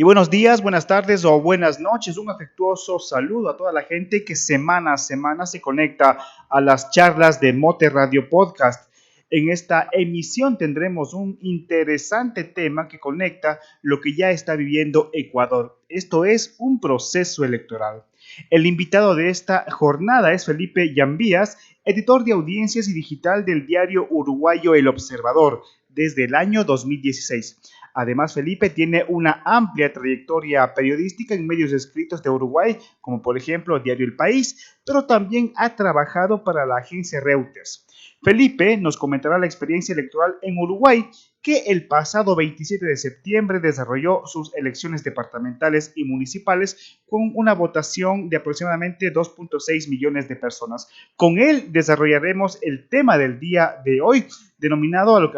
Y buenos días, buenas tardes o buenas noches. Un afectuoso saludo a toda la gente que semana a semana se conecta a las charlas de Mote Radio Podcast. En esta emisión tendremos un interesante tema que conecta lo que ya está viviendo Ecuador. Esto es un proceso electoral. El invitado de esta jornada es Felipe Llambías, editor de audiencias y digital del diario uruguayo El Observador desde el año 2016. Además, Felipe tiene una amplia trayectoria periodística en medios escritos de Uruguay, como por ejemplo Diario El País, pero también ha trabajado para la agencia Reuters. Felipe nos comentará la experiencia electoral en Uruguay, que el pasado 27 de septiembre desarrolló sus elecciones departamentales y municipales con una votación de aproximadamente 2.6 millones de personas. Con él desarrollaremos el tema del día de hoy, denominado al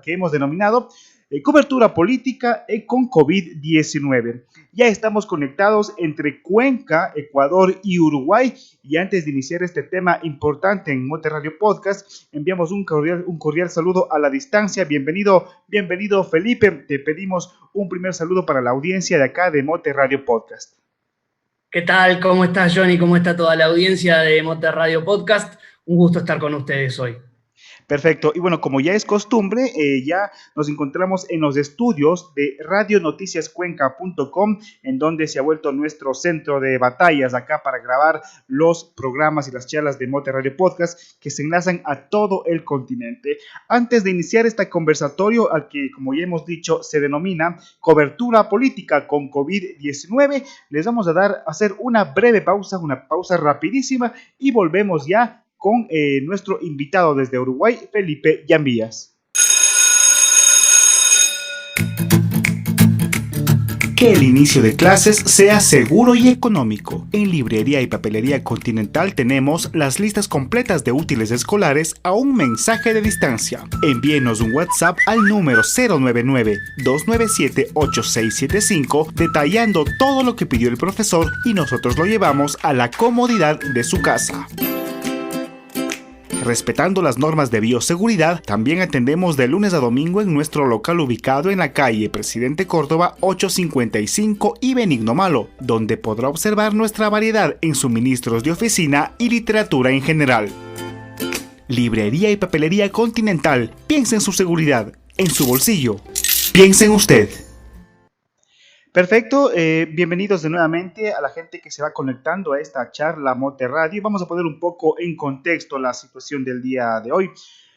que hemos denominado cobertura política con COVID-19. Ya estamos conectados entre Cuenca, Ecuador y Uruguay. Y antes de iniciar este tema importante en Mote Radio Podcast, enviamos un cordial saludo a la distancia. Bienvenido Felipe. Te pedimos un primer saludo para la audiencia de acá de Mote Radio Podcast. ¿Qué tal? ¿Cómo estás, Johnny? ¿Cómo está toda la audiencia de Mote Radio Podcast? Un gusto estar con ustedes hoy. Perfecto. Y bueno, como ya es costumbre, ya nos encontramos en los estudios de radionoticiascuenca.com, en donde se ha vuelto nuestro centro de batallas acá para grabar los programas y las charlas de Mote Radio Podcast que se enlazan a todo el continente. Antes de iniciar este conversatorio, al que, como ya hemos dicho, se denomina cobertura política con COVID-19, les vamos a hacer una breve pausa, una pausa rapidísima, y volvemos ya con nuestro invitado desde Uruguay, Felipe Llambías. Que el inicio de clases sea seguro y económico. En Librería y Papelería Continental tenemos las listas completas de útiles escolares a un mensaje de distancia. Envíenos un WhatsApp al número 099-297-8675 detallando todo lo que pidió el profesor y nosotros lo llevamos a la comodidad de su casa. Respetando las normas de bioseguridad, también atendemos de lunes a domingo en nuestro local ubicado en la calle Presidente Córdoba 855 y Benigno Malo, donde podrá observar nuestra variedad en suministros de oficina y literatura en general. Librería y Papelería Continental. Piensa en su seguridad, en su bolsillo. Piensa en usted. Perfecto, bienvenidos de nuevamente a la gente que se va conectando a esta charla Mote Radio. Vamos a poner un poco en contexto la situación del día de hoy.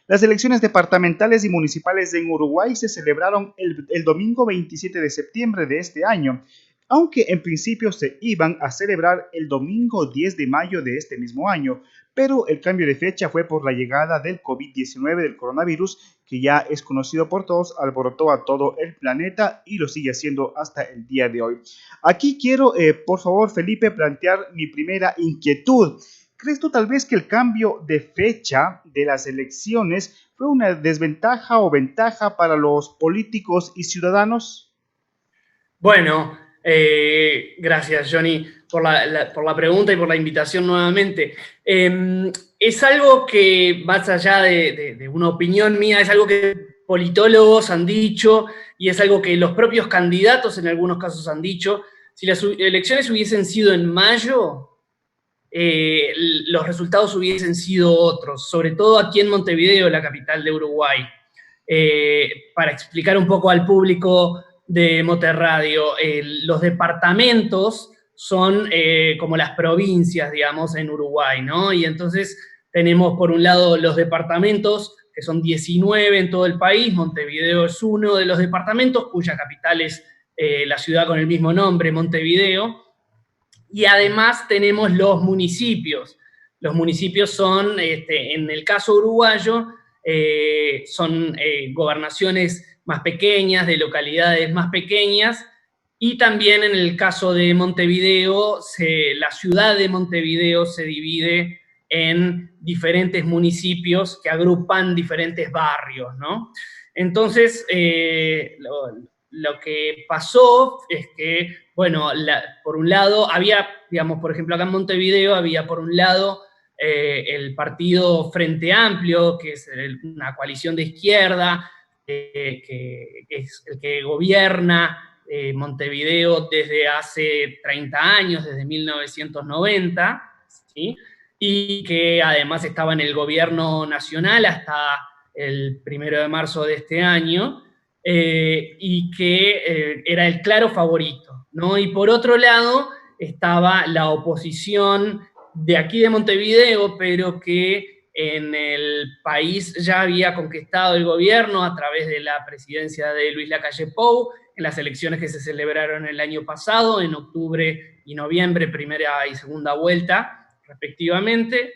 Las elecciones departamentales y municipales en Uruguay se celebraron el domingo 27 de septiembre de este año, aunque en principio se iban a celebrar el domingo 10 de mayo de este mismo año, pero el cambio de fecha fue por la llegada del COVID-19, del coronavirus, que ya es conocido por todos, alborotó a todo el planeta y lo sigue haciendo hasta el día de hoy. Aquí quiero, por favor, Felipe, plantear mi primera inquietud. ¿Crees tú tal vez que el cambio de fecha de las elecciones fue una desventaja o ventaja para los políticos y ciudadanos? Bueno, gracias, Johnny, por la pregunta y por la invitación nuevamente. Es algo que, más allá de una opinión mía, es algo que politólogos han dicho y es algo que los propios candidatos en algunos casos han dicho. Si las elecciones hubiesen sido en mayo, los resultados hubiesen sido otros, sobre todo aquí en Montevideo, la capital de Uruguay. Para explicar un poco al público de Mote Radio, los departamentos son como las provincias, digamos, en Uruguay, ¿no? Y entonces tenemos por un lado los departamentos, que son 19 en todo el país. Montevideo es uno de los departamentos, cuya capital es la ciudad con el mismo nombre, Montevideo. Y además tenemos los municipios. Los municipios son, en el caso uruguayo, son gobernaciones más pequeñas, de localidades más pequeñas, y también en el caso de Montevideo, la ciudad de Montevideo se divide en diferentes municipios que agrupan diferentes barrios, ¿no? Entonces, lo que pasó es que, bueno, por un lado había, digamos, por ejemplo, acá en Montevideo había por un lado el partido Frente Amplio, que es una coalición de izquierda, que es el que gobierna Montevideo desde hace 30 años, desde 1990, ¿sí? Y que además estaba en el gobierno nacional hasta el 1 de marzo de este año, y que era el claro favorito, ¿no? Y por otro lado estaba la oposición de aquí de Montevideo, pero que en el país ya había conquistado el gobierno a través de la presidencia de Luis Lacalle Pou, en las elecciones que se celebraron el año pasado, en octubre y noviembre, primera y segunda vuelta, respectivamente.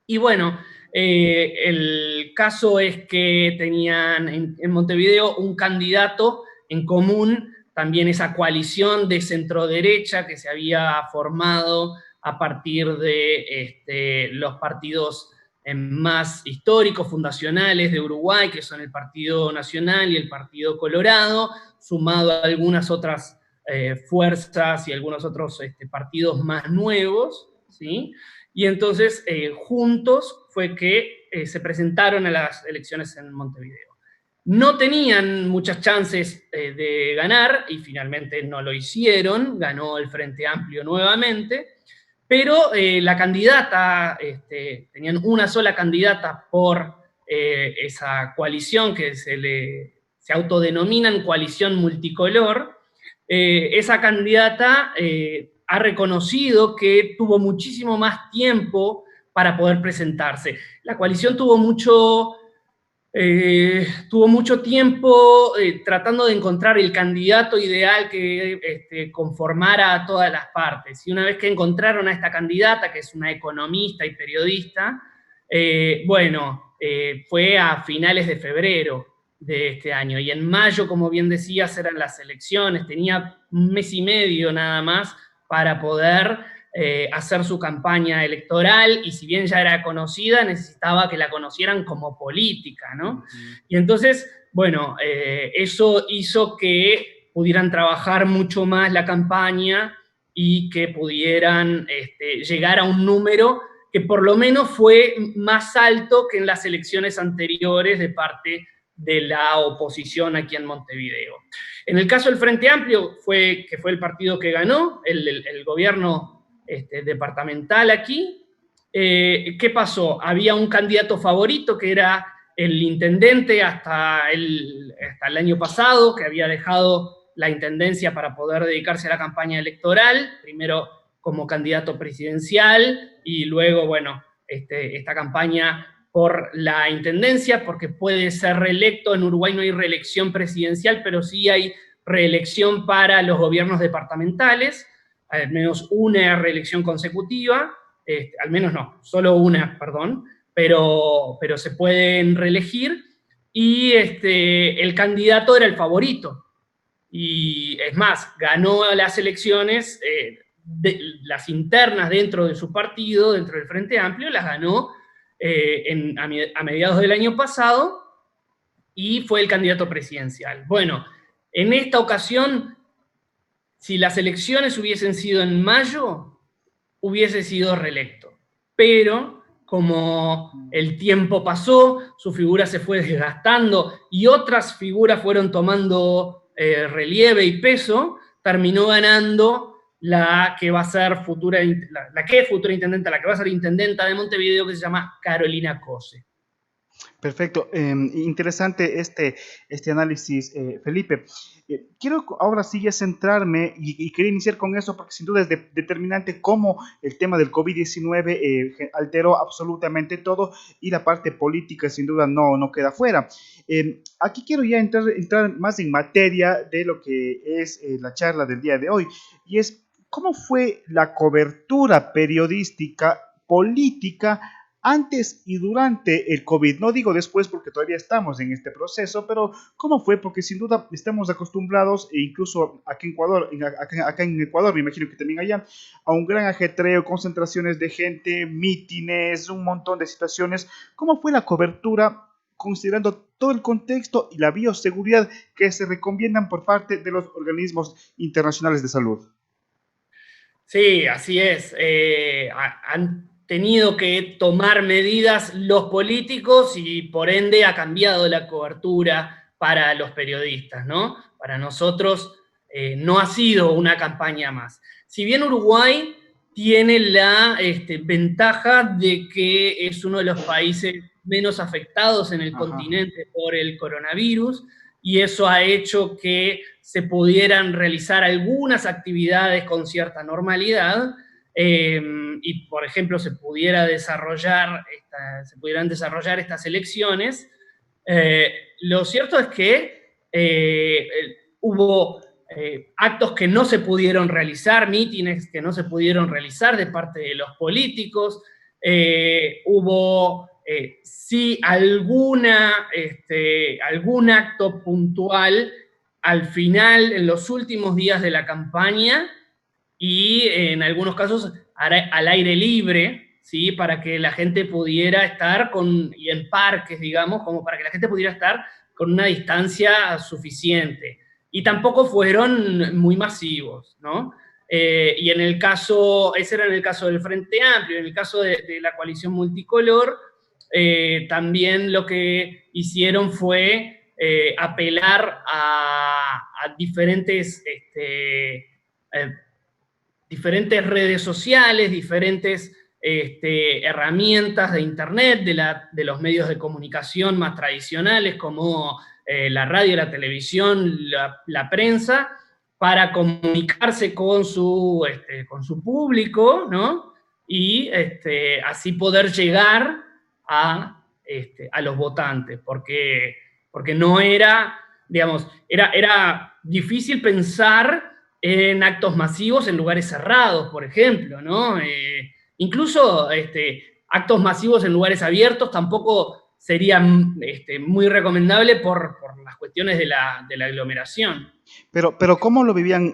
Y bueno, el caso es que tenían en Montevideo un candidato en común, también esa coalición de centro-derecha que se había formado a partir de los partidos más históricos, fundacionales de Uruguay, que son el Partido Nacional y el Partido Colorado, sumado a algunas otras fuerzas y algunos otros partidos más nuevos, ¿sí? Y entonces, juntos fue que se presentaron a las elecciones en Montevideo. No tenían muchas chances de ganar, y finalmente no lo hicieron, ganó el Frente Amplio nuevamente, pero la candidata, tenían una sola candidata por esa coalición que se autodenominan coalición multicolor. Esa candidata ha reconocido que tuvo muchísimo más tiempo para poder presentarse. La coalición tuvo mucho tiempo tratando de encontrar el candidato ideal que conformara a todas las partes. Y una vez que encontraron a esta candidata, que es una economista y periodista, fue a finales de febrero de este año. Y en mayo, como bien decías, eran las elecciones. Tenía un mes y medio nada más para poder hacer su campaña electoral, y si bien ya era conocida, necesitaba que la conocieran como política, ¿no? Y entonces, bueno, eso hizo que pudieran trabajar mucho más la campaña y que pudieran llegar a un número que por lo menos fue más alto que en las elecciones anteriores de parte de la oposición aquí en Montevideo. En el caso del Frente Amplio, que fue el partido que ganó el gobierno departamental aquí, ¿qué pasó? Había un candidato favorito que era el intendente hasta el año pasado, que había dejado la intendencia para poder dedicarse a la campaña electoral, primero como candidato presidencial y luego, bueno, esta campaña por la intendencia, porque puede ser reelecto. En Uruguay no hay reelección presidencial, pero sí hay reelección para los gobiernos departamentales, al menos una reelección consecutiva, al menos no, solo una, perdón, pero se pueden reelegir, y el candidato era el favorito. Y es más, ganó las elecciones, las internas dentro de su partido, dentro del Frente Amplio, las ganó a mediados del año pasado, y fue el candidato presidencial. Bueno, en esta ocasión, si las elecciones hubiesen sido en mayo, hubiese sido reelecto. Pero como el tiempo pasó, su figura se fue desgastando y otras figuras fueron tomando relieve y peso, terminó ganando la que va a ser la que es futura intendenta, la que va a ser intendenta de Montevideo, que se llama Carolina Cose. Perfecto, interesante este análisis, Felipe. Quiero ahora sí ya centrarme y quería iniciar con eso porque sin duda es determinante cómo el tema del COVID-19 alteró absolutamente todo, y la parte política sin duda no queda fuera. Aquí quiero ya entrar más en materia de lo que es la charla del día de hoy, y es cómo fue la cobertura periodística política antes y durante el COVID. No digo después porque todavía estamos en este proceso, pero ¿cómo fue? Porque sin duda estamos acostumbrados, e incluso aquí en Ecuador, acá en Ecuador, me imagino que también allá, a un gran ajetreo, concentraciones de gente, mítines, un montón de situaciones. ¿Cómo fue la cobertura considerando todo el contexto y la bioseguridad que se recomiendan por parte de los organismos internacionales de salud? Sí, así es. Han tenido que tomar medidas los políticos y por ende ha cambiado la cobertura para los periodistas, ¿no? Para nosotros no ha sido una campaña más. Si bien Uruguay tiene la ventaja de que es uno de los países menos afectados en el continente por el coronavirus, y eso ha hecho que se pudieran realizar algunas actividades con cierta normalidad, y por ejemplo se pudieran desarrollar estas elecciones. Lo cierto es que hubo actos que no se pudieron realizar, mítines que no se pudieron realizar de parte de los políticos, hubo sí algún acto puntual al final, en los últimos días de la campaña, y en algunos casos al aire libre, ¿sí? Para que la gente pudiera estar y en parques, digamos, como para que la gente pudiera estar con una distancia suficiente. Y tampoco fueron muy masivos, ¿no? Y en el caso, ese era en el caso del Frente Amplio, en el caso de la coalición multicolor, también lo que hicieron fue apelar a diferentes diferentes redes sociales, diferentes herramientas de Internet, de los medios de comunicación más tradicionales como la radio, la televisión, la prensa, para comunicarse con su público, ¿no? Y así poder llegar a los votantes, porque no era, digamos, era difícil pensar en actos masivos en lugares cerrados, por ejemplo, ¿no? Incluso actos masivos en lugares abiertos tampoco sería muy recomendable por las cuestiones de la aglomeración. Pero ¿cómo lo vivían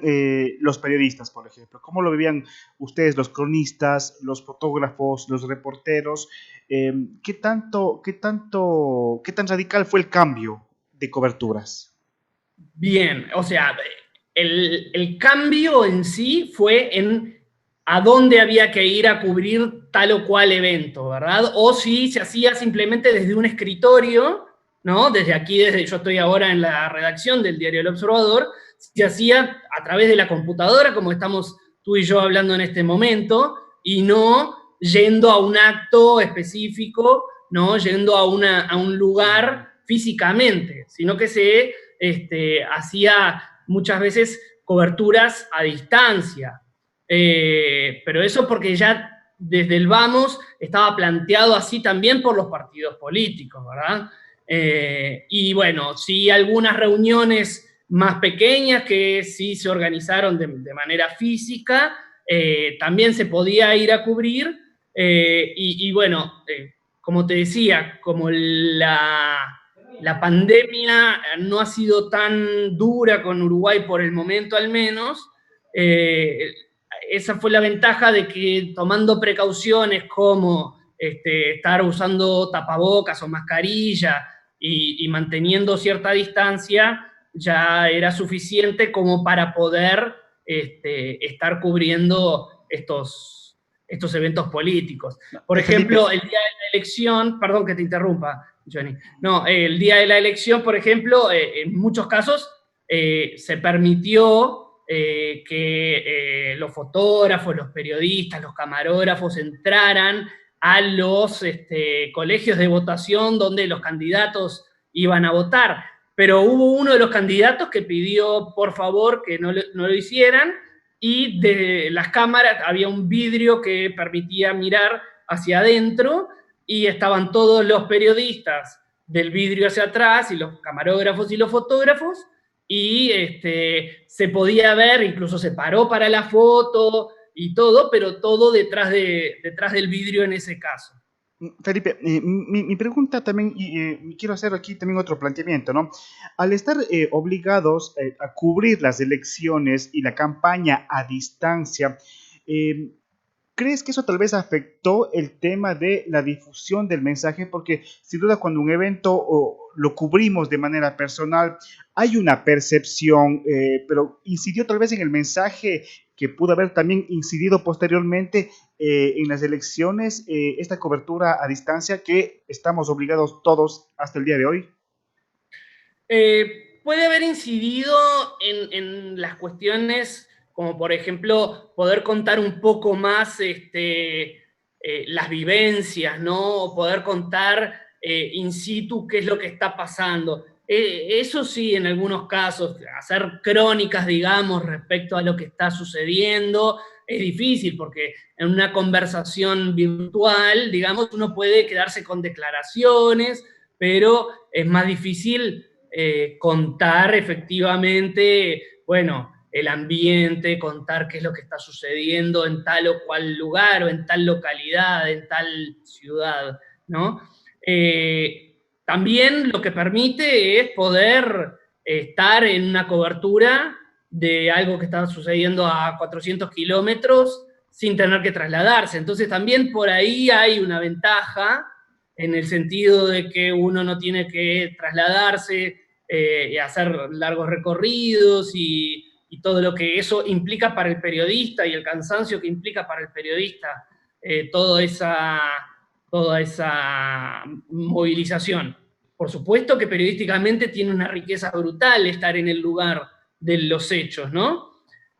los periodistas, por ejemplo? ¿Cómo lo vivían ustedes, los cronistas, los fotógrafos, los reporteros? ¿Qué tan radical fue el cambio de coberturas? Bien, o sea, el cambio en sí fue en a dónde había que ir a cubrir tal o cual evento, ¿verdad? O si se hacía simplemente desde un escritorio, ¿no? Yo estoy ahora en la redacción del diario El Observador, se hacía a través de la computadora, como estamos tú y yo hablando en este momento, y no yendo a un acto específico, no yendo a un lugar físicamente, sino que se hacía muchas veces coberturas a distancia. Pero eso porque ya desde el vamos estaba planteado así también por los partidos políticos, ¿verdad? Y bueno, sí algunas reuniones más pequeñas que sí se organizaron de manera física, también se podía ir a cubrir, y bueno, como te decía, como la pandemia no ha sido tan dura con Uruguay por el momento al menos, esa fue la ventaja de que tomando precauciones como estar usando tapabocas o mascarilla y manteniendo cierta distancia, ya era suficiente como para poder estar cubriendo estos eventos políticos. Por ejemplo, el día de la elección, perdón que te interrumpa, Johnny, no, el día de la elección, por ejemplo, en muchos casos se permitió que los fotógrafos, los periodistas, los camarógrafos entraran a los colegios de votación donde los candidatos iban a votar. Pero hubo uno de los candidatos que pidió, por favor, que no lo hicieran, y de las cámaras había un vidrio que permitía mirar hacia adentro, y estaban todos los periodistas del vidrio hacia atrás, y los camarógrafos y los fotógrafos, y se podía ver, incluso se paró para la foto y todo, pero todo detrás del vidrio en ese caso. Felipe, mi pregunta también, y quiero hacer aquí también otro planteamiento, ¿no? Al estar obligados a cubrir las elecciones y la campaña a distancia, eh, ¿crees que eso tal vez afectó el tema de la difusión del mensaje? Porque sin duda cuando un evento lo cubrimos de manera personal, hay una percepción, pero incidió tal vez en el mensaje que pudo haber también incidido posteriormente en las elecciones, esta cobertura a distancia que estamos obligados todos hasta el día de hoy. puede haber incidido en las cuestiones como, por ejemplo, poder contar un poco más las vivencias, ¿no? O poder contar in situ qué es lo que está pasando. Eso sí, en algunos casos, hacer crónicas, digamos, respecto a lo que está sucediendo, es difícil porque en una conversación virtual, digamos, uno puede quedarse con declaraciones, pero es más difícil contar efectivamente, bueno, el ambiente, contar qué es lo que está sucediendo en tal o cual lugar o en tal localidad, en tal ciudad, ¿no? También lo que permite es poder estar en una cobertura de algo que está sucediendo a 400 kilómetros sin tener que trasladarse. Entonces también por ahí hay una ventaja en el sentido de que uno no tiene que trasladarse y hacer largos recorridos y todo lo que eso implica para el periodista y el cansancio que implica para el periodista toda esa movilización. Por supuesto que periodísticamente tiene una riqueza brutal estar en el lugar de los hechos, ¿no?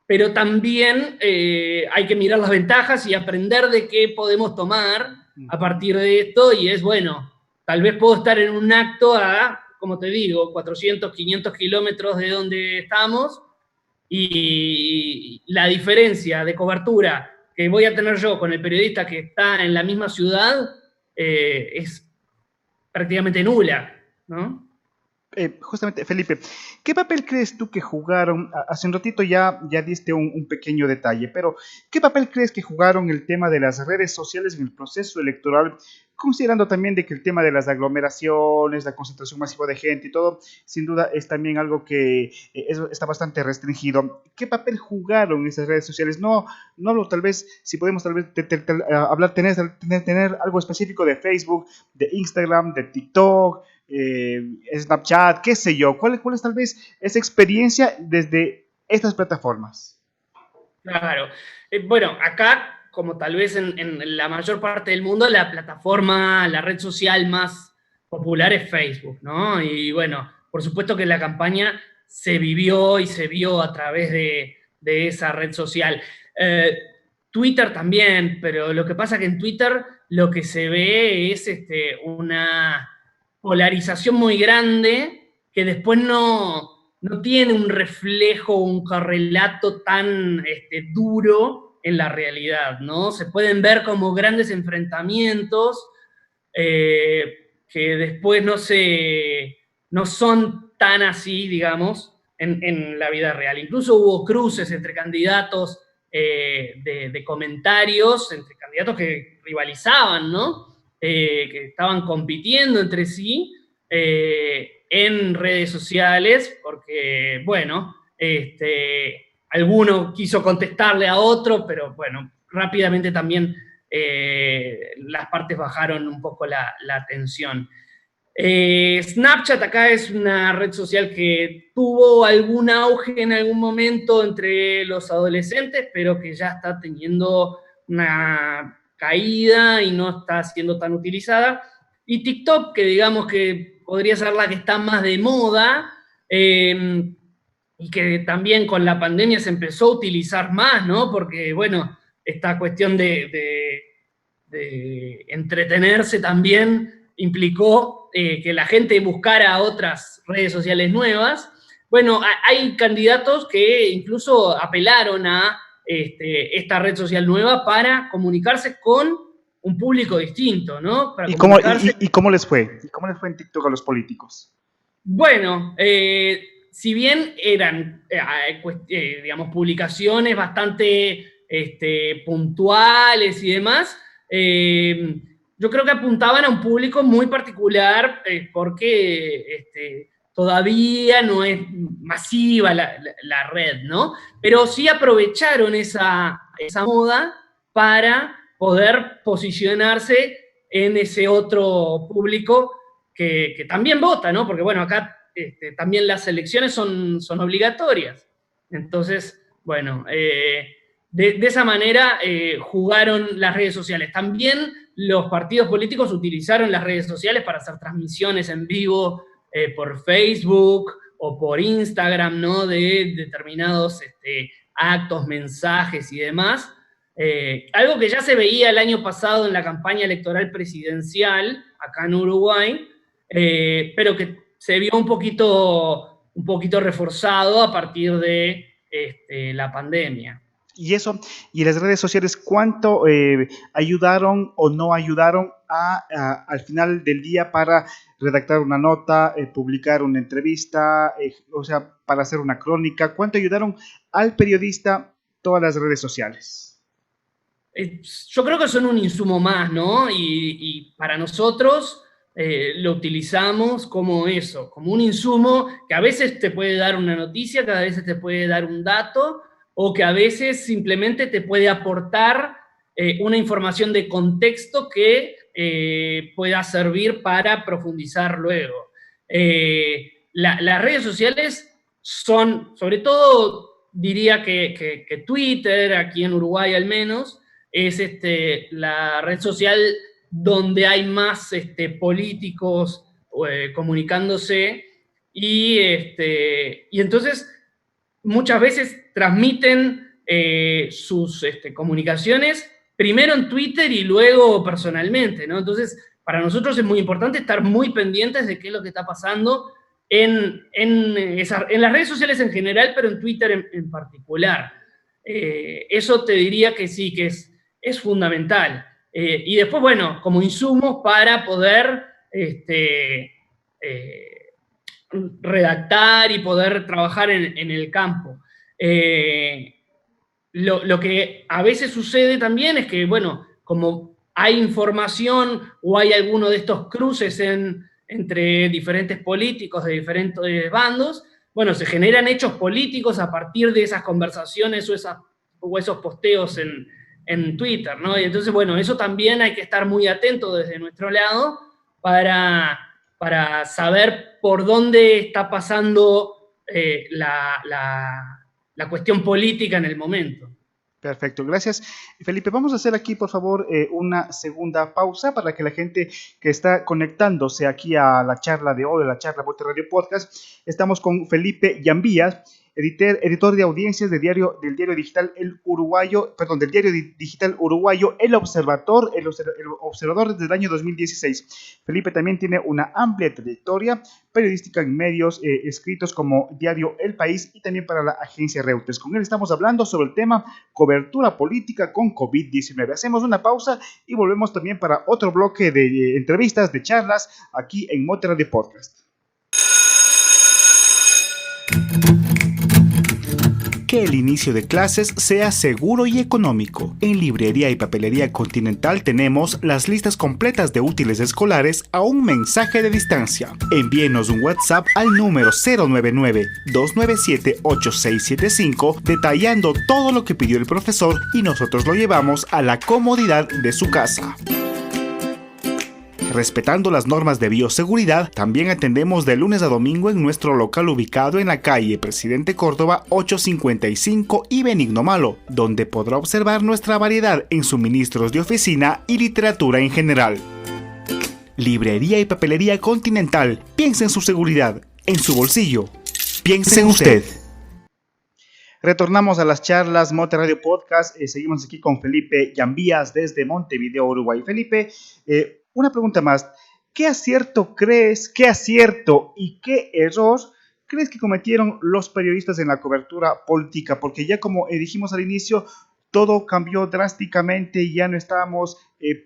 Pero también hay que mirar las ventajas y aprender de qué podemos tomar a partir de esto, y es, bueno, tal vez puedo estar en un acto a, como te digo, 400, 500 kilómetros de donde estamos, y la diferencia de cobertura que voy a tener yo con el periodista que está en la misma ciudad es prácticamente nula, ¿no? Justamente, Felipe, ¿qué papel crees tú que jugaron? Hace un ratito ya diste un pequeño detalle, pero ¿qué papel crees que jugaron el tema de las redes sociales en el proceso electoral, considerando también de que el tema de las aglomeraciones, la concentración masiva de gente y todo, sin duda es también algo que está bastante restringido? ¿Qué papel jugaron esas redes sociales? Tal vez, si podemos tal vez hablar, tener algo específico de Facebook, de Instagram, de TikTok, Snapchat, qué sé yo. ¿Cuál es tal vez esa experiencia desde estas plataformas? Claro. Bueno, acá, como tal vez en la mayor parte del mundo, la plataforma, la red social más popular es Facebook, ¿no? Y bueno, por supuesto que la campaña se vivió y se vio a través de esa red social. Twitter también, pero lo que pasa es que en Twitter lo que se ve es una polarización muy grande que después no tiene un reflejo, un correlato tan duro en la realidad, ¿no? Se pueden ver como grandes enfrentamientos que después no son tan así, digamos, en la vida real. Incluso hubo cruces entre candidatos de comentarios, entre candidatos que rivalizaban, ¿no? Que estaban compitiendo entre sí en redes sociales, porque, bueno, alguno quiso contestarle a otro, pero bueno, rápidamente también las partes bajaron un poco la tensión. Snapchat acá es una red social que tuvo algún auge en algún momento entre los adolescentes, pero que ya está teniendo una caída y no está siendo tan utilizada. Y TikTok, que digamos que podría ser la que está más de moda, y que también con la pandemia se empezó a utilizar más, ¿no? Porque, bueno, esta cuestión de entretenerse también implicó que la gente buscara otras redes sociales nuevas. Bueno, hay candidatos que incluso apelaron a esta red social nueva para comunicarse con un público distinto, ¿no? Para comunicarse. ¿Y cómo les fue? ¿Y cómo les fue en TikTok a los políticos? Bueno, si bien eran, digamos, publicaciones bastante puntuales y demás, yo creo que apuntaban a un público muy particular porque todavía no es masiva la red, ¿no? Pero sí aprovecharon esa moda para poder posicionarse en ese otro público que también vota, ¿no? Porque, bueno, acá también las elecciones son obligatorias. Entonces, bueno, de esa manera jugaron las redes sociales. También los partidos políticos utilizaron las redes sociales para hacer transmisiones en vivo por Facebook o por Instagram, ¿no? De determinados actos, mensajes y demás. Algo que ya se veía el año pasado en la campaña electoral presidencial, acá en Uruguay, pero que se vio un poquito reforzado a partir de la pandemia. Y eso, y las redes sociales, ¿cuánto ayudaron o no ayudaron al final del día para redactar una nota, publicar una entrevista, o sea, para hacer una crónica? ¿Cuánto ayudaron al periodista todas las redes sociales? Yo creo que son un insumo más, ¿no? Y para nosotros lo utilizamos como eso, como un insumo que a veces te puede dar una noticia, que a veces te puede dar un dato, o que a veces simplemente te puede aportar una información de contexto que pueda servir para profundizar luego. Las redes sociales son, sobre todo, diría que Twitter, aquí en Uruguay al menos, es la red social donde hay más políticos comunicándose y entonces muchas veces transmiten sus comunicaciones primero en Twitter y luego personalmente, ¿no? Entonces, para nosotros es muy importante estar muy pendientes de qué es lo que está pasando en las redes sociales en general, pero en Twitter en particular. Eso te diría que sí, que es fundamental. Y después, bueno, como insumos para poder redactar y poder trabajar en el campo. Lo que a veces sucede también es que, bueno, como hay información o hay alguno de estos cruces entre diferentes políticos de diferentes bandos, bueno, se generan hechos políticos a partir de esas conversaciones o esos posteos en Twitter, ¿no? Y entonces, bueno, eso también hay que estar muy atento desde nuestro lado para saber por dónde está pasando la cuestión política en el momento. Perfecto, gracias. Felipe, vamos a hacer aquí, por favor, una segunda pausa para que la gente que está conectándose aquí a la charla de hoy, a la charla Volte Radio Podcast, estamos con Felipe Llambías, editor de audiencias del diario digital El Uruguayo, perdón, del diario digital uruguayo El Observador desde el año 2016. Felipe también tiene una amplia trayectoria periodística en medios escritos como Diario El País y también para la agencia Reuters. Con él estamos hablando sobre el tema cobertura política con COVID-19. Hacemos una pausa y volvemos también para otro bloque de entrevistas, de charlas aquí en Volte Radio Podcast. Que el inicio de clases sea seguro y económico. En Librería y Papelería Continental tenemos las listas completas de útiles escolares a un mensaje de distancia. Envíenos un WhatsApp al número 099-297-8675 detallando todo lo que pidió el profesor y nosotros lo llevamos a la comodidad de su casa. Respetando las normas de bioseguridad, también atendemos de lunes a domingo en nuestro local ubicado en la calle Presidente Córdoba 855 y Benigno Malo, donde podrá observar nuestra variedad en suministros de oficina y literatura en general. Librería y Papelería Continental. Piensa en su seguridad, en su bolsillo. Piensa en usted. Retornamos a las charlas Volte Radio Podcast. Seguimos aquí con Felipe Llambías desde Montevideo, Uruguay. Felipe, una pregunta más. ¿Qué acierto y qué error crees que cometieron los periodistas en la cobertura política? Porque ya como dijimos al inicio, todo cambió drásticamente y ya no estábamos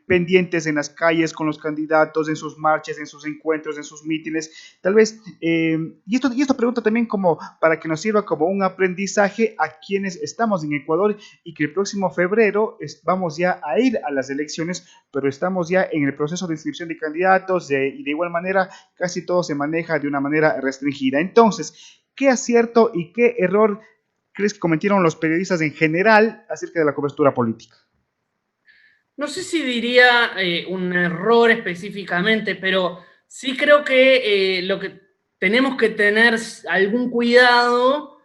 pendientes en las calles con los candidatos, en sus marchas, en sus encuentros, en sus mítines. Tal vez, y esto pregunta también como para que nos sirva como un aprendizaje a quienes estamos en Ecuador y que el próximo febrero vamos ya a ir a las elecciones, pero estamos ya en el proceso de inscripción de candidatos y de igual manera casi todo se maneja de una manera restringida. Entonces, ¿qué acierto y qué error crees que cometieron los periodistas en general acerca de la cobertura política? No sé si diría un error específicamente, pero sí creo que lo que tenemos que tener algún cuidado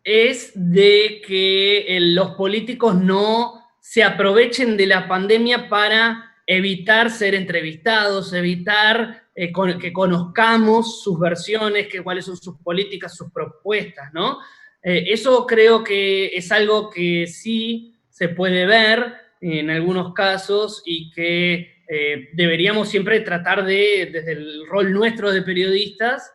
es de que los políticos no se aprovechen de la pandemia para evitar ser entrevistados, evitar que conozcamos sus versiones, cuáles son sus políticas, sus propuestas, ¿no? Eso creo que es algo que sí se puede ver en algunos casos y que deberíamos siempre tratar de, desde el rol nuestro de periodistas,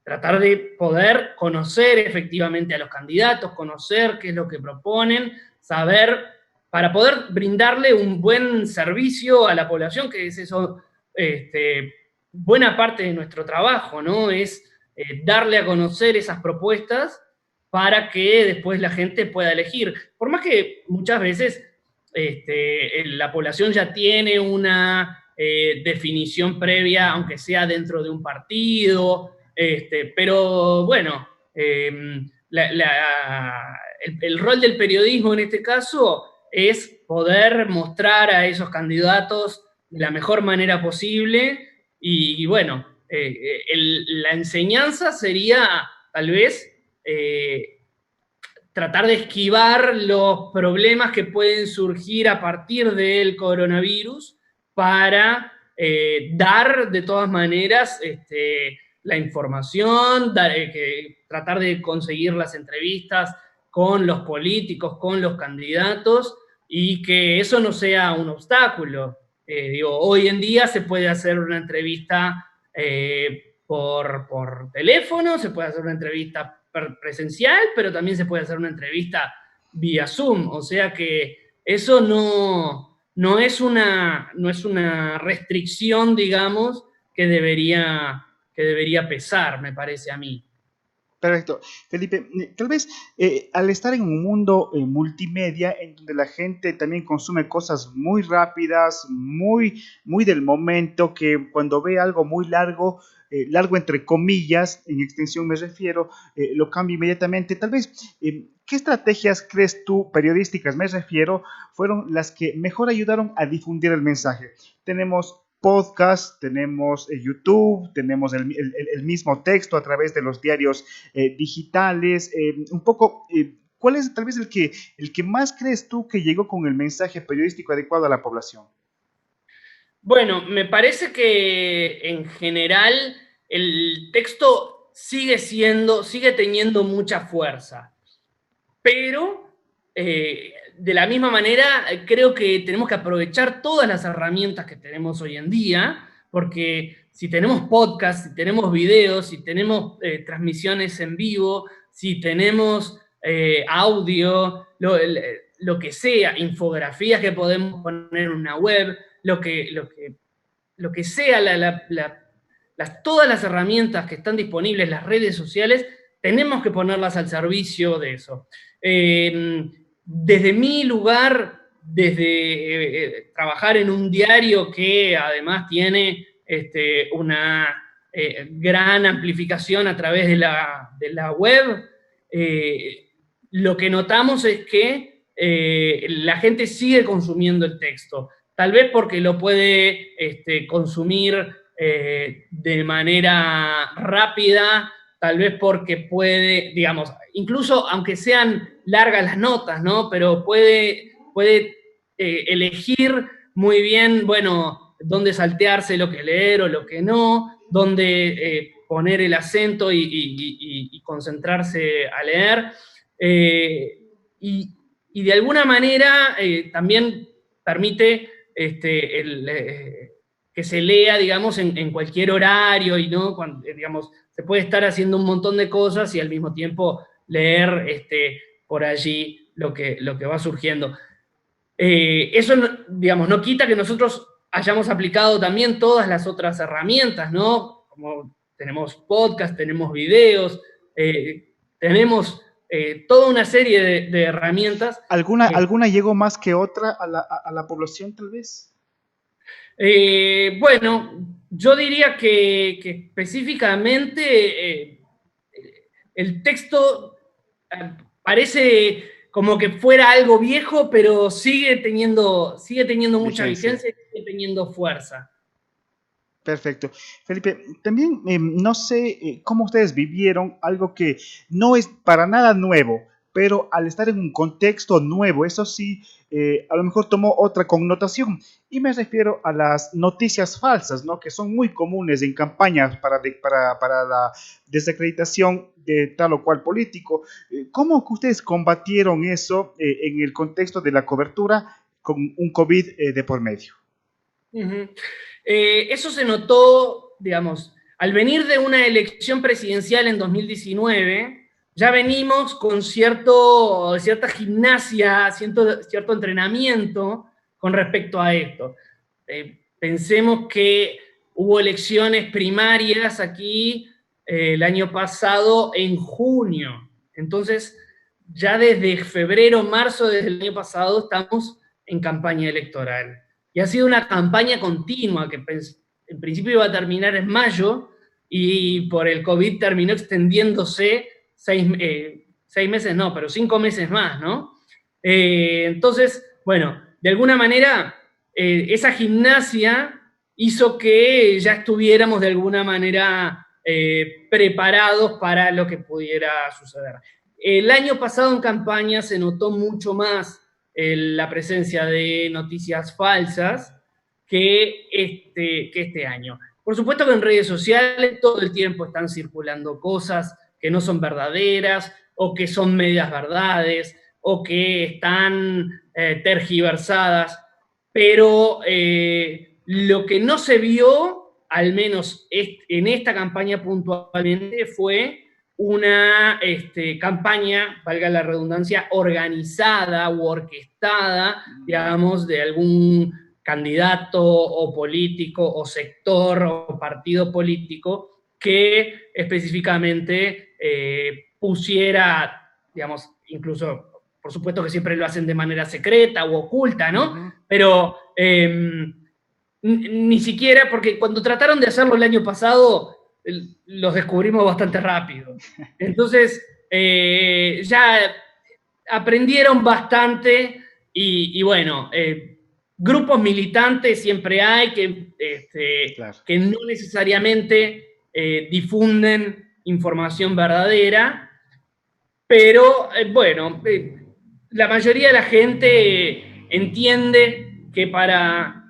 tratar de poder conocer efectivamente a los candidatos, conocer qué es lo que proponen, saber, para poder brindarle un buen servicio a la población, que es eso, buena parte de nuestro trabajo, ¿no? Es darle a conocer esas propuestas para que después la gente pueda elegir. Por más que muchas veces la población ya tiene una definición previa, aunque sea dentro de un partido, pero bueno, el rol del periodismo en este caso es poder mostrar a esos candidatos de la mejor manera posible y bueno, la enseñanza sería tal vez tratar de esquivar los problemas que pueden surgir a partir del coronavirus para dar de todas maneras la información, tratar de conseguir las entrevistas con los políticos, con los candidatos, y que eso no sea un obstáculo. Digo, hoy en día se puede hacer una entrevista por teléfono, se puede hacer una entrevista presencial, pero también se puede hacer una entrevista vía Zoom, o sea que eso no es una restricción, digamos, que debería pesar, me parece a mí. Perfecto. Felipe, tal vez al estar en un mundo multimedia en donde la gente también consume cosas muy rápidas, muy del momento, que cuando ve algo muy largo, largo entre comillas, en extensión me refiero, lo cambia inmediatamente. Tal vez, ¿qué estrategias crees tú, periodísticas me refiero, fueron las que mejor ayudaron a difundir el mensaje? Tenemos podcast, tenemos YouTube, tenemos el mismo texto a través de los diarios digitales. Un poco, ¿cuál es tal vez el que más crees tú que llegó con el mensaje periodístico adecuado a la población? Bueno, me parece que en general el texto sigue teniendo mucha fuerza, pero de la misma manera creo que tenemos que aprovechar todas las herramientas que tenemos hoy en día, porque si tenemos podcast, si tenemos videos, si tenemos transmisiones en vivo, si tenemos audio, lo que sea, infografías que podemos poner en una web, lo que sea, todas las herramientas que están disponibles, las redes sociales, tenemos que ponerlas al servicio de eso. Desde mi lugar, desde trabajar en un diario que además tiene una gran amplificación a través de la web, lo que notamos es que la gente sigue consumiendo el texto, tal vez porque lo puede consumir de manera rápida, tal vez porque puede, digamos, incluso aunque sean largas las notas, ¿no? Pero puede elegir muy bien, bueno, dónde saltearse lo que leer o lo que no, dónde poner el acento y concentrarse a leer. Y de alguna manera también permite que se lea, digamos, en cualquier horario y no, cuando, digamos, se puede estar haciendo un montón de cosas y al mismo tiempo leer por allí lo que va surgiendo. Eso, digamos, no quita que nosotros hayamos aplicado también todas las otras herramientas, ¿no? Como tenemos podcast, tenemos videos, tenemos toda una serie de herramientas. ¿Alguna llegó más que otra a la población, tal vez? Bueno, yo diría que específicamente el texto parece como que fuera algo viejo, pero sigue teniendo mucha Vigencia. vigencia y sigue teniendo fuerza. Perfecto. Felipe, también no sé cómo ustedes vivieron algo que no es para nada nuevo, pero al estar en un contexto nuevo, eso sí, a lo mejor tomó otra connotación. Y me refiero a las noticias falsas, ¿no? Que son muy comunes en campañas para la desacreditación de tal o cual político. ¿Cómo que ustedes combatieron eso en el contexto de la cobertura con un COVID de por medio? Uh-huh. Eso se notó, digamos, al venir de una elección presidencial en 2019, ya venimos con cierta gimnasia, cierto entrenamiento con respecto a esto. Pensemos que hubo elecciones primarias aquí el año pasado en junio. Entonces, ya desde febrero, marzo, desde el año pasado, estamos en campaña electoral. Y ha sido una campaña continua que en principio iba a terminar en mayo y por el COVID terminó extendiéndose 6 meses, no, pero 5 meses más, ¿no? Entonces, bueno, de alguna manera, esa gimnasia hizo que ya estuviéramos de alguna manera preparados para lo que pudiera suceder. El año pasado en campaña se notó mucho más la presencia de noticias falsas que este año. Por supuesto que en redes sociales todo el tiempo están circulando cosas que no son verdaderas o que son medias verdades o que están tergiversadas, pero lo que no se vio, al menos en esta campaña puntualmente, fue una campaña, valga la redundancia, organizada u orquestada, digamos, de algún candidato o político o sector o partido político que específicamente pusiera, digamos, incluso, por supuesto que siempre lo hacen de manera secreta o oculta, ¿no? Uh-huh. Pero ni siquiera, porque cuando trataron de hacerlo el año pasado, los descubrimos bastante rápido. Entonces, ya aprendieron bastante y bueno, grupos militantes siempre hay Claro. que no necesariamente difunden información verdadera, pero bueno, la mayoría de la gente entiende que para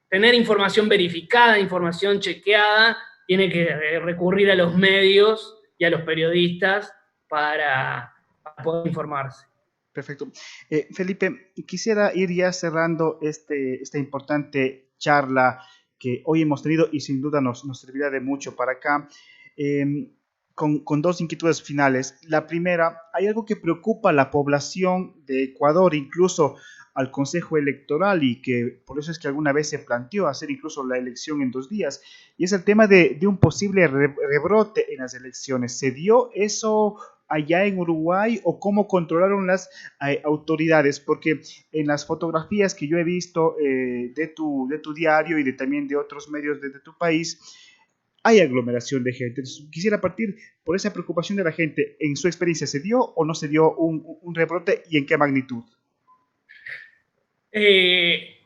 tener información verificada, información chequeada, tiene que recurrir a los medios y a los periodistas para poder informarse. Perfecto. Felipe, quisiera ir ya cerrando esta importante charla que hoy hemos tenido y sin duda nos servirá de mucho para acá, con dos inquietudes finales. La primera, hay algo que preocupa a la población de Ecuador, incluso al Consejo Electoral, y que por eso es que alguna vez se planteó hacer incluso la elección en 2 días, y es el tema de un posible rebrote en las elecciones. ¿Se dio eso allá en Uruguay o cómo controlaron las autoridades? Porque en las fotografías que yo he visto de tu diario y también de otros medios de tu país, hay aglomeración de gente. Entonces, quisiera partir por esa preocupación de la gente. ¿En su experiencia se dio o no se dio un rebrote y en qué magnitud?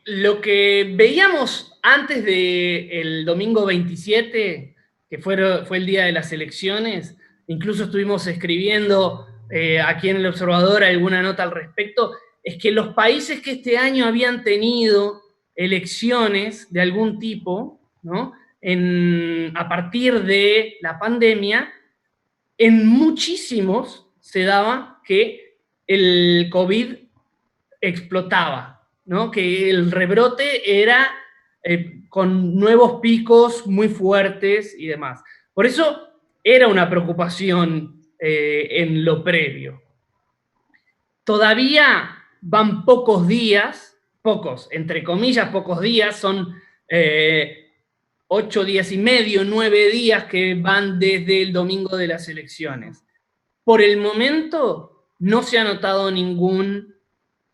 Lo que veíamos antes del domingo 27, que fue el día de las elecciones, incluso estuvimos escribiendo aquí en El Observador alguna nota al respecto, es que los países que este año habían tenido elecciones de algún tipo, ¿no? A partir de la pandemia, en muchísimos se daba que el COVID explotaba, ¿no? Que el rebrote era con nuevos picos muy fuertes y demás. Por eso era una preocupación en lo previo. Todavía van pocos días, pocos, entre comillas, pocos días, son 8 días y medio, 9 días que van desde el domingo de las elecciones. Por el momento no se ha notado ningún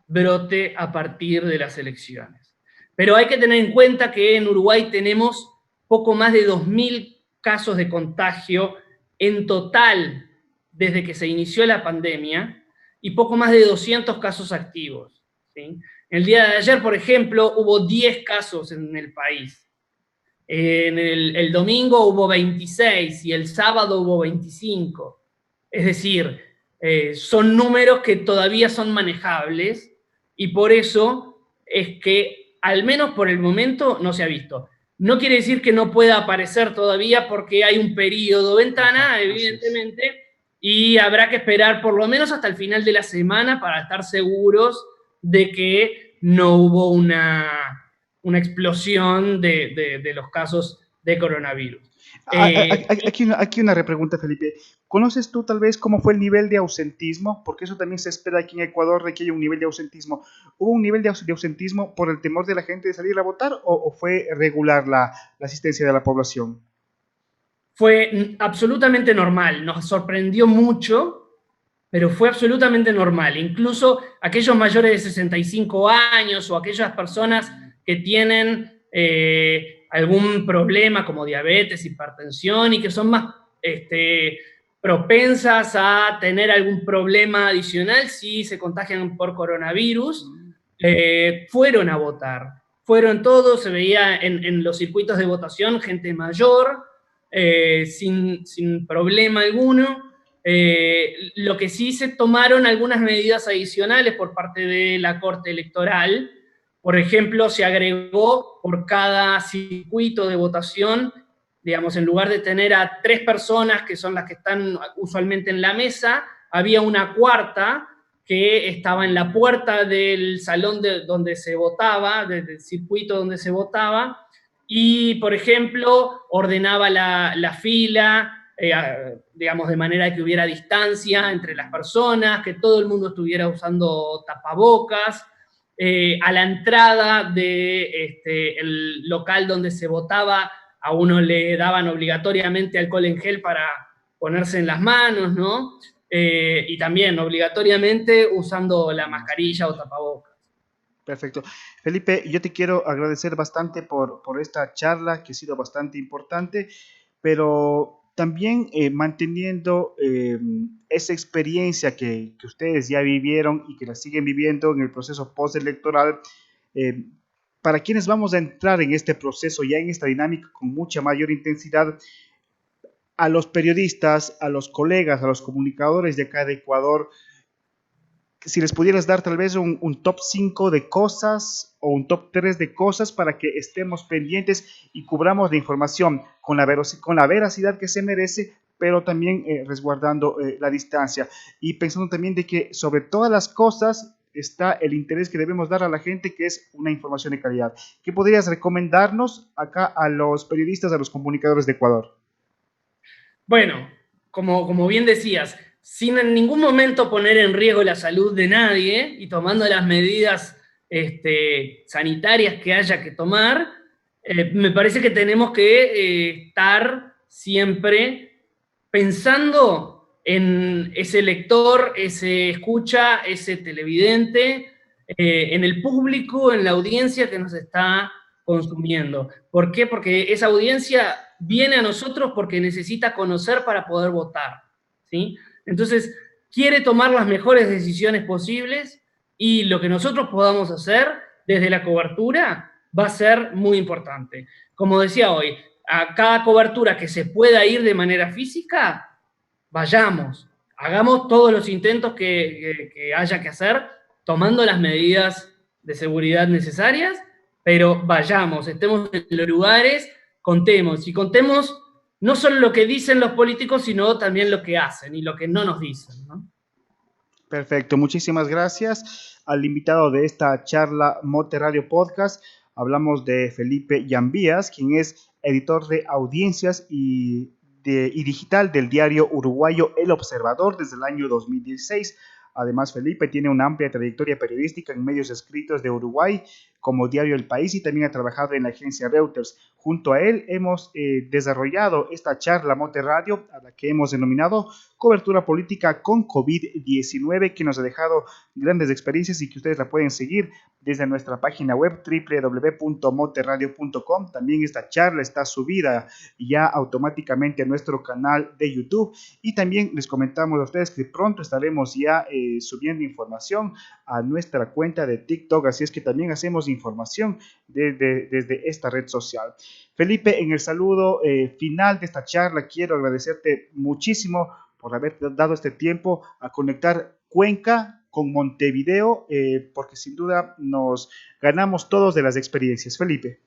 brote a partir de las elecciones. Pero hay que tener en cuenta que en Uruguay tenemos poco más de 2.000 casos de contagio en total desde que se inició la pandemia y poco más de 200 casos activos, ¿sí? El día de ayer, por ejemplo, hubo 10 casos en el país. En el domingo hubo 26 y el sábado hubo 25. Es decir, son números que todavía son manejables y por eso es que, al menos por el momento, no se ha visto. No quiere decir que no pueda aparecer todavía porque hay un periodo ventana, Ajá, evidentemente, y habrá que esperar por lo menos hasta el final de la semana para estar seguros de que no hubo una explosión de los casos de coronavirus. Aquí una repregunta, Felipe. ¿Conoces tú tal vez cómo fue el nivel de ausentismo? Porque eso también se espera aquí en Ecuador de que haya un nivel de ausentismo. ¿Hubo un nivel de ausentismo por el temor de la gente de salir a votar o fue regular la asistencia de la población? Fue absolutamente normal, nos sorprendió mucho, pero fue absolutamente normal. Incluso aquellos mayores de 65 años o aquellas personas que tienen algún problema como diabetes, hipertensión y que son más propensas a tener algún problema adicional si se contagian por coronavirus, fueron a votar. Fueron todos, se veía en los circuitos de votación gente mayor, sin problema alguno. Lo que sí se tomaron algunas medidas adicionales por parte de la Corte Electoral. Por ejemplo, se agregó por cada circuito de votación, digamos, en lugar de tener a 3 personas, que son las que están usualmente en la mesa, había una cuarta que estaba en la puerta del salón donde se votaba, del circuito donde se votaba, y, por ejemplo, ordenaba la fila, digamos, de manera que hubiera distancia entre las personas, que todo el mundo estuviera usando tapabocas. A la entrada del local donde se votaba, a uno le daban obligatoriamente alcohol en gel para ponerse en las manos, ¿no? Y también obligatoriamente usando la mascarilla o tapabocas. Perfecto. Felipe, yo te quiero agradecer bastante por esta charla que ha sido bastante importante, pero también manteniendo esa experiencia que ustedes ya vivieron y que la siguen viviendo en el proceso postelectoral, eh, para quienes vamos a entrar en este proceso, ya en esta dinámica con mucha mayor intensidad, a los periodistas, a los colegas, a los comunicadores de acá de Ecuador, si les pudieras dar tal vez un top 5 de cosas o un top 3 de cosas para que estemos pendientes y cubramos la información con la veracidad que se merece, pero también resguardando la distancia. Y pensando también de que sobre todas las cosas está el interés que debemos dar a la gente, que es una información de calidad. ¿Qué podrías recomendarnos acá a los periodistas, a los comunicadores de Ecuador? Bueno, como bien decías, sin en ningún momento poner en riesgo la salud de nadie y tomando las medidas sanitarias que haya que tomar, me parece que tenemos que estar siempre pensando en ese lector, ese escucha, ese televidente, en el público, en la audiencia que nos está consumiendo. ¿Por qué? Porque esa audiencia viene a nosotros porque necesita conocer para poder votar, ¿sí? Entonces, quiere tomar las mejores decisiones posibles y lo que nosotros podamos hacer desde la cobertura va a ser muy importante. Como decía hoy, a cada cobertura que se pueda ir de manera física, vayamos, hagamos todos los intentos que haya que hacer, tomando las medidas de seguridad necesarias, pero vayamos, estemos en los lugares, contemos, y contemos no solo lo que dicen los políticos, sino también lo que hacen y lo que no nos dicen, ¿no? Perfecto, muchísimas gracias al invitado de esta charla Mote Radio Podcast. Hablamos de Felipe Llambías, quien es editor de audiencias y digital del diario uruguayo El Observador desde el año 2016. Además, Felipe tiene una amplia trayectoria periodística en medios escritos de Uruguay, como Diario El País, y también ha trabajado en la agencia Reuters. Junto a él hemos desarrollado esta charla Mote Radio, a la que hemos denominado Cobertura Política con COVID-19, que nos ha dejado grandes experiencias y que ustedes la pueden seguir desde nuestra página web www.moteradio.com. También esta charla está subida ya automáticamente a nuestro canal de YouTube, y también les comentamos a ustedes que pronto estaremos ya subiendo información a nuestra cuenta de TikTok, así es que también hacemos información desde esta red social. Felipe, en el saludo final de esta charla quiero agradecerte muchísimo por haber dado este tiempo a conectar Cuenca con Montevideo, porque sin duda nos ganamos todos de las experiencias. Felipe.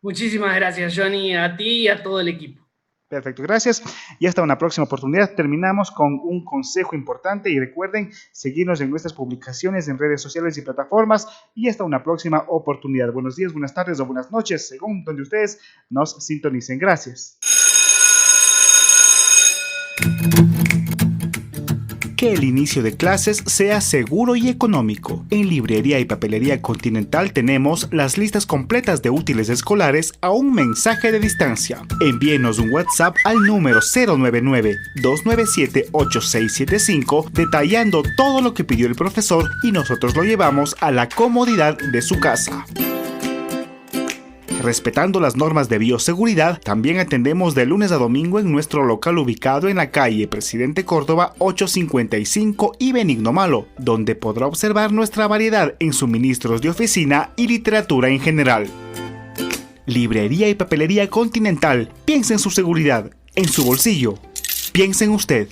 Muchísimas gracias, Johnny, a ti y a todo el equipo. Perfecto, gracias. Y hasta una próxima oportunidad. Terminamos con un consejo importante y recuerden seguirnos en nuestras publicaciones en redes sociales y plataformas. Y hasta una próxima oportunidad. Buenos días, buenas tardes o buenas noches, según donde ustedes nos sintonicen. Gracias. Que el inicio de clases sea seguro y económico. En Librería y Papelería Continental tenemos las listas completas de útiles escolares a un mensaje de distancia. Envíenos un WhatsApp al número 099-297-8675 detallando todo lo que pidió el profesor y nosotros lo llevamos a la comodidad de su casa. Respetando las normas de bioseguridad, también atendemos de lunes a domingo en nuestro local ubicado en la calle Presidente Córdoba 855 y Benigno Malo, donde podrá observar nuestra variedad en suministros de oficina y literatura en general. Librería y Papelería Continental. Piensa en su seguridad, en su bolsillo. Piensa en usted.